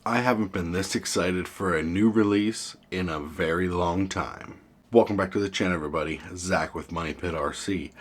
I haven't been this excited for a new release in a very long time. Welcome back to the channel, everybody. Zach with Money Pit RC.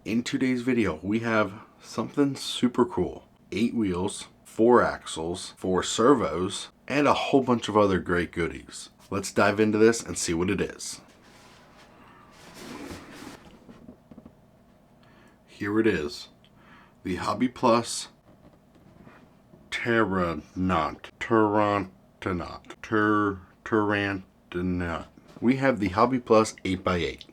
In today's video, we have something super cool. 8 wheels, 4 axles, 4 servos, and a whole bunch of other great goodies. Let's dive into this and see what it is. Here it is. The HobbyPlus Terranaut. We have the HobbyPlus 8x8.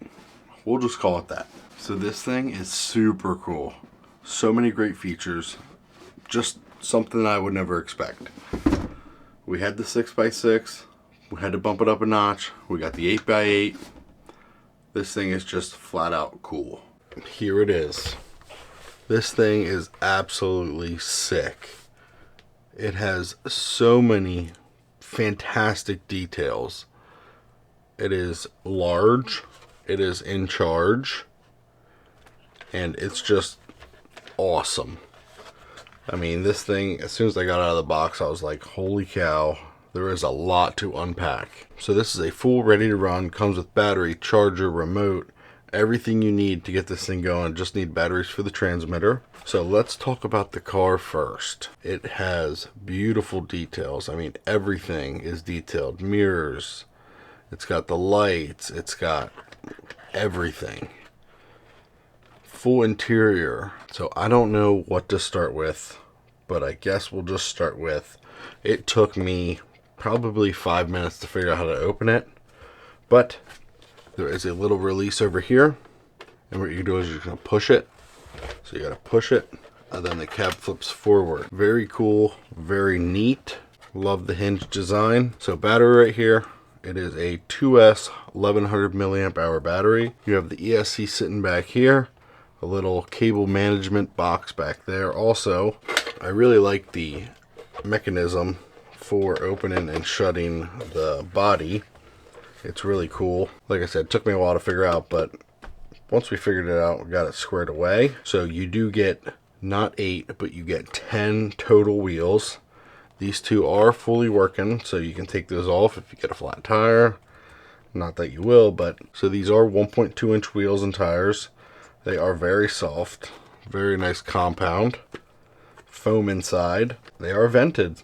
We'll just call it that. So this thing is super cool. So many great features. Just something I would never expect. We had the 6x6. We had to bump it up a notch. We got the 8x8. This thing is just flat out cool. Here it is. This thing is absolutely sick. It has so many fantastic details. It is large, it is in charge, and it's just awesome. I mean, this thing, as soon as I got out of the box, I was like, holy cow, there is a lot to unpack. So this is a full ready to run, comes with battery, charger, remote, everything you need to get this thing going. Just need batteries for the transmitter. So let's talk about the car first. It has beautiful details. I mean, everything is detailed. Mirrors, it's got the lights, it's got everything. Full interior. So I don't know what to start with, but I guess we'll just start with, it took me probably 5 minutes to figure out how to open it, but there is a little release over here, and what you do is you're going to push it. So you got to push it, and then the cab flips forward. Very cool, very neat. Love the hinge design. So battery right here. It is a 2S 1100 milliamp hour battery. You have the ESC sitting back here. A little cable management box back there. Also, I really like the mechanism for opening and shutting the body. It's really cool. Like I said, it took me a while to figure out, but once we figured it out, we got it squared away. So you do get not 8, but you get 10 total wheels. These two are fully working, so you can take those off if you get a flat tire. Not that you will, but so these are 1.2 inch wheels and tires. They are very soft, very nice compound. Foam inside. They are vented.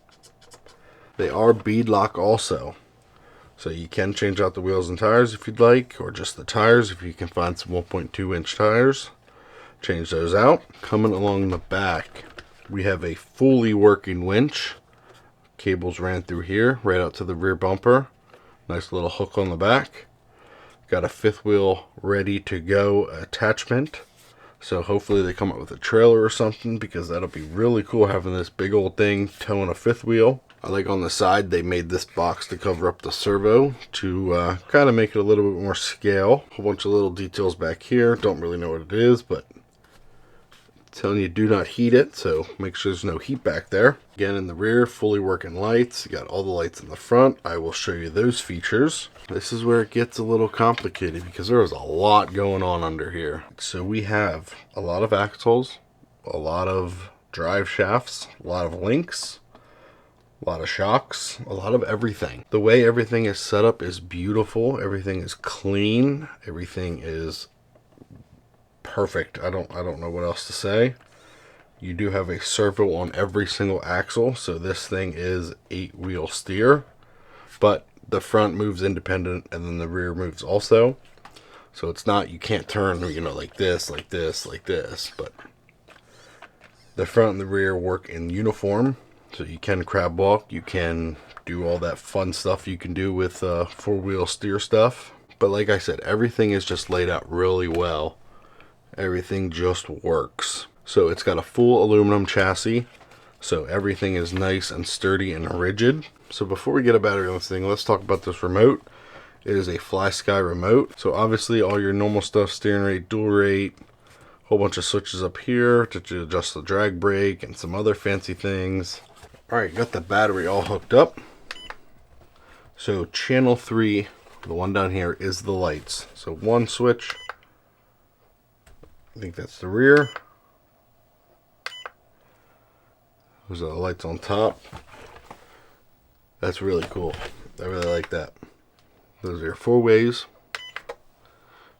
They are beadlock also. So you can change out the wheels and tires if you'd like, or just the tires if you can find some 1.2 inch tires. Change those out. Coming along the back, we have a fully working winch. Cables ran through here, right out to the rear bumper. Nice little hook on the back. Got a 5th wheel ready to go attachment. So hopefully they come up with a trailer or something, because that'll be really cool having this big old thing towing a 5th wheel. I like on the side they made this box to cover up the servo to kind of make it a little bit more scale. A whole bunch of little details back here. Don't really know what it is, but it's telling you do not heat it, so make sure there's no heat back there. Again, in the rear, fully working lights. You got all the lights in the front. I will show you those features. This is where it gets a little complicated because there is a lot going on under here. So we have a lot of axles, a lot of drive shafts, a lot of links, a lot of shocks, a lot of everything. The way everything is set up is beautiful. Everything is clean. Everything is perfect. I don't know what else to say. You do have a servo on every single axle, so this thing is 8-wheel steer, but the front moves independent and then the rear moves also. So it's not, you can't turn, like this, like this, like this, but the front and the rear work in uniform. So you can crab walk, you can do all that fun stuff you can do with 4-wheel steer stuff. But like I said, everything is just laid out really well. Everything just works. So it's got a full aluminum chassis. So everything is nice and sturdy and rigid. So before we get a battery on this thing, let's talk about this remote. It is a FlySky remote. So obviously all your normal stuff, steering rate, dual rate, whole bunch of switches up here to adjust the drag brake and some other fancy things. Alright, got the battery all hooked up. So channel 3, the one down here, is the lights. So one switch, I think that's the rear. Those are the lights on top. That's really cool. I really like that. Those are your 4 ways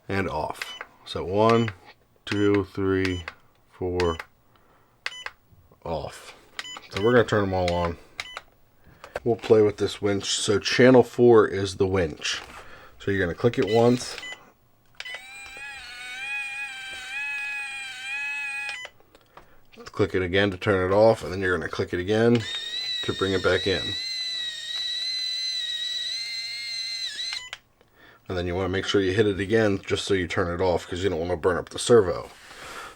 and off. So 1, 2, 3, 4, off. So we're going to turn them all on. We'll play with this winch. So channel 4 is the winch. So you're going to click it once. Click it again to turn it off, and then you're going to click it again to bring it back in. And then you want to make sure you hit it again just so you turn it off, because you don't want to burn up the servo.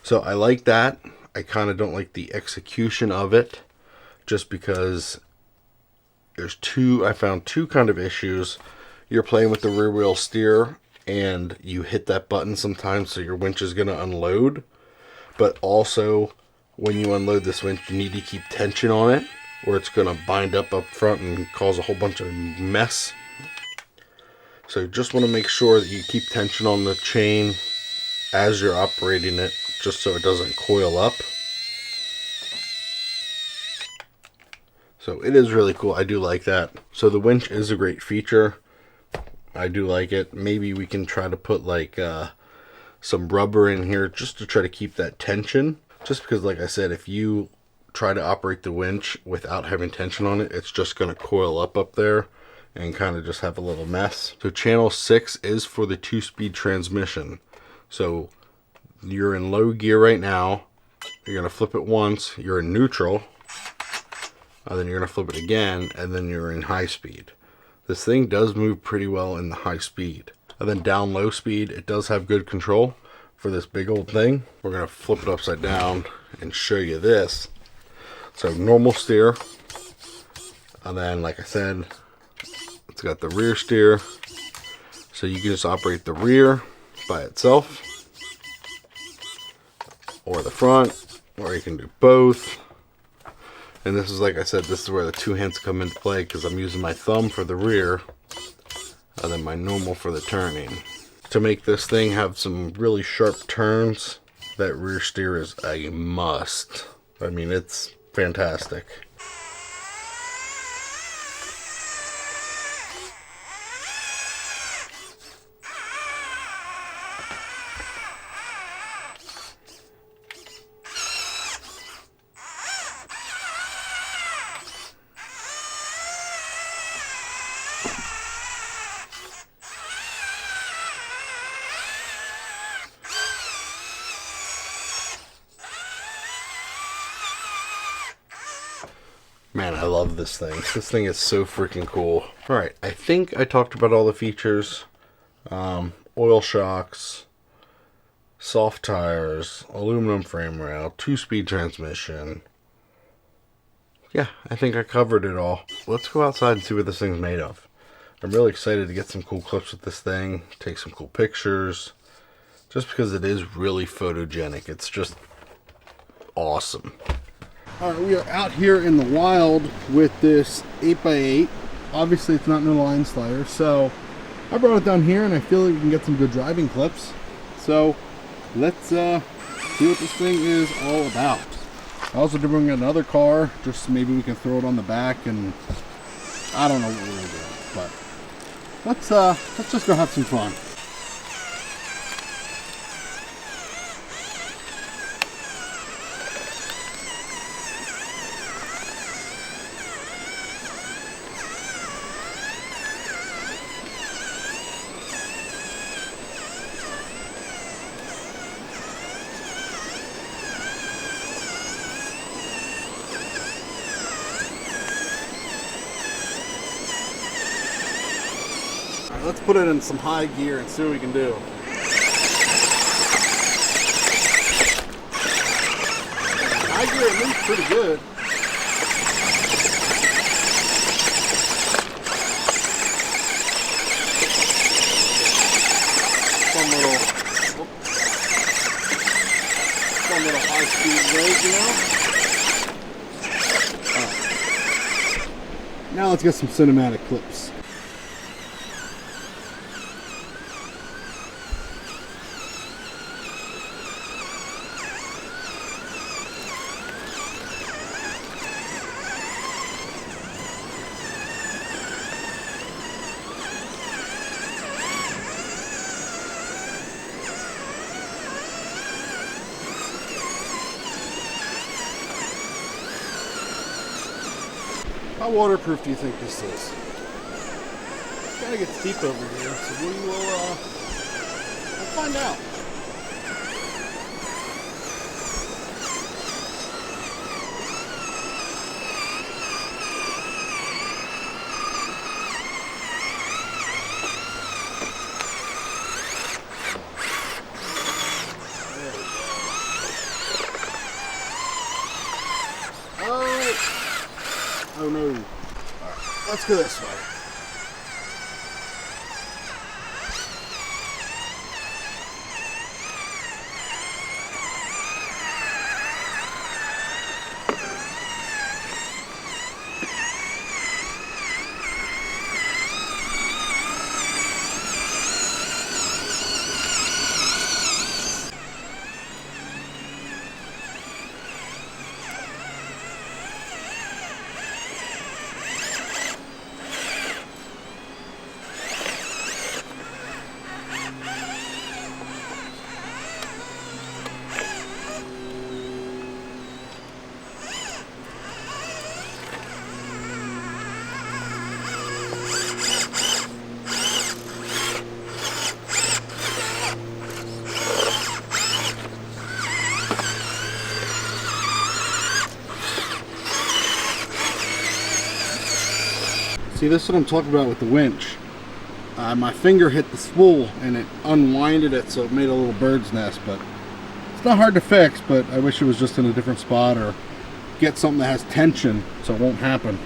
So I like that. I kind of don't like the execution of it, just because there's I found two kind of issues. You're playing with the rear wheel steer and you hit that button sometimes, so your winch is going to unload. But also, when you unload this winch, you need to keep tension on it, or it's going to bind up front and cause a whole bunch of mess. So you just want to make sure that you keep tension on the chain as you're operating it, just so it doesn't coil up. So it is really cool. I do like that. So the winch is a great feature. I do like it. Maybe we can try to put like some rubber in here just to try to keep that tension. Just because, like I said, if you try to operate the winch without having tension on it, it's just going to coil up there and kind of just have a little mess. So channel 6 is for the 2-speed transmission. So you're in low gear right now. You're going to flip it once. You're in neutral. And then you're going to flip it again. And then you're in high speed. This thing does move pretty well in the high speed. And then down low speed, it does have good control for this big old thing. We're going to flip it upside down and show you this. So normal steer. And then, like I said, it's got the rear steer. So you can just operate the rear by itself, or the front, or you can do both. And this is, like I said, this is where the 2 hands come into play, because I'm using my thumb for the rear and then my normal for the turning. To make this thing have some really sharp turns, that rear steer is a must. I mean, it's fantastic. Man, I love this thing. This thing is so freaking cool. Alright, I think I talked about all the features. Oil shocks, soft tires, aluminum frame rail, 2-speed transmission. Yeah, I think I covered it all. Let's go outside and see what this thing's made of. I'm really excited to get some cool clips with this thing, take some cool pictures, just because it is really photogenic. It's just awesome. Alright, we are out here in the wild with this 8x8. Obviously it's not no line slider, so I brought it down here and I feel like we can get some good driving clips. So let's see what this thing is all about. I also did bring another car, just maybe we can throw it on the back, and I don't know what we're gonna do, but let's just go have some fun. Let's put it in some high gear and see what we can do. High gear, it moves pretty good. Fun little high-speed race, you know? Now let's get some cinematic clips. How waterproof do you think this is? It kind of gets deep over here, so we'll find out. Oh no. Alright, let's go this way. See, this is what I'm talking about with the winch. My finger hit the spool and it unwinded it, so it made a little bird's nest. But it's not hard to fix, but I wish it was just in a different spot, or get something that has tension so it won't happen.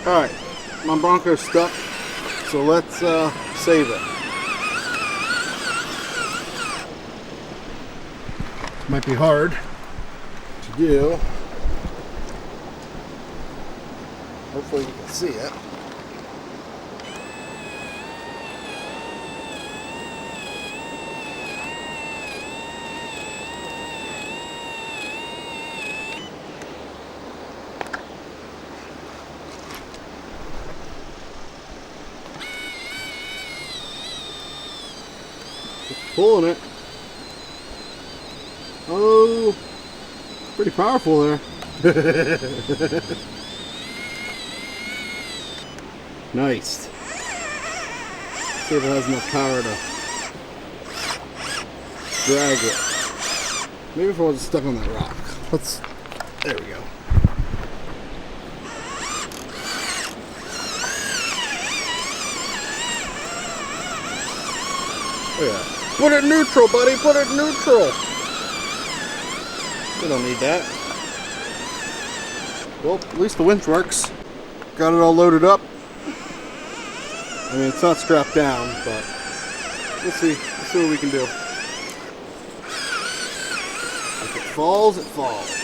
Alright, my Bronco's stuck, so let's save it. Might be hard to do. Hopefully you can see it. Pulling it. Oh, pretty powerful there. Nice. See if it has enough power to drag it. Maybe if I was stuck on that rock. There we go. Oh yeah. Put it neutral, buddy. Put it neutral. We don't need that. Well, at least the winch works. Got it all loaded up. I mean, it's not strapped down, but we'll see. We'll see what we can do. If it falls, it falls.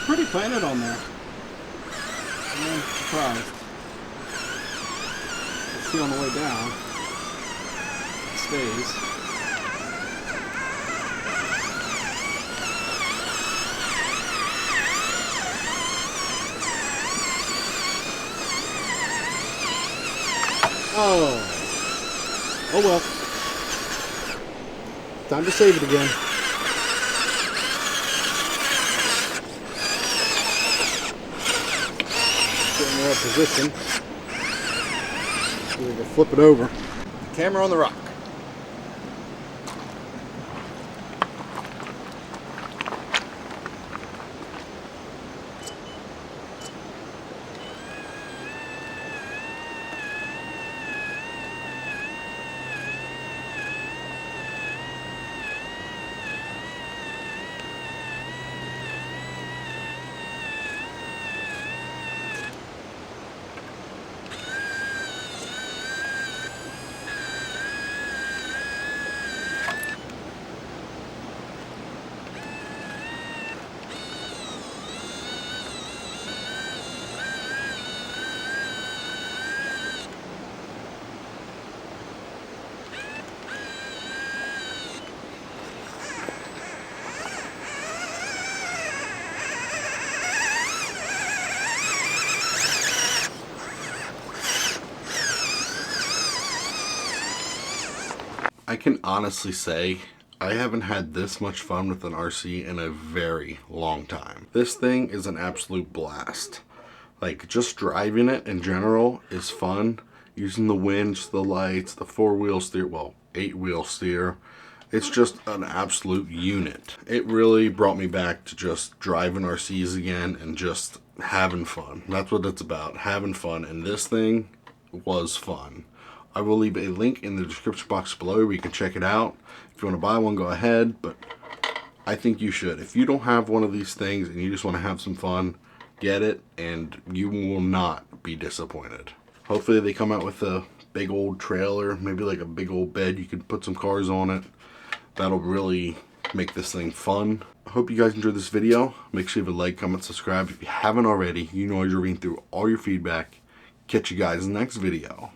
Pretty planted on there. I'm surprised. Let's see on the way down. It stays. Oh well. Time to save it again. camera position. So we can flip it over. The camera on the rock. I can honestly say I haven't had this much fun with an RC in a very long time. This thing is an absolute blast. Like, just driving it in general is fun. Using the winch, the lights, the 4-wheel steer, well, 8-wheel steer. It's just an absolute unit. It really brought me back to just driving RCs again and just having fun. That's what it's about, having fun. And this thing was fun. I will leave a link in the description box below where you can check it out. If you want to buy one, go ahead, but I think you should. If you don't have one of these things and you just want to have some fun, get it, and you will not be disappointed. Hopefully they come out with a big old trailer, maybe like a big old bed. You can put some cars on it. That'll really make this thing fun. I hope you guys enjoyed this video. Make sure you have a like, comment, subscribe. If you haven't already, you know you're reading through all your feedback. Catch you guys in the next video.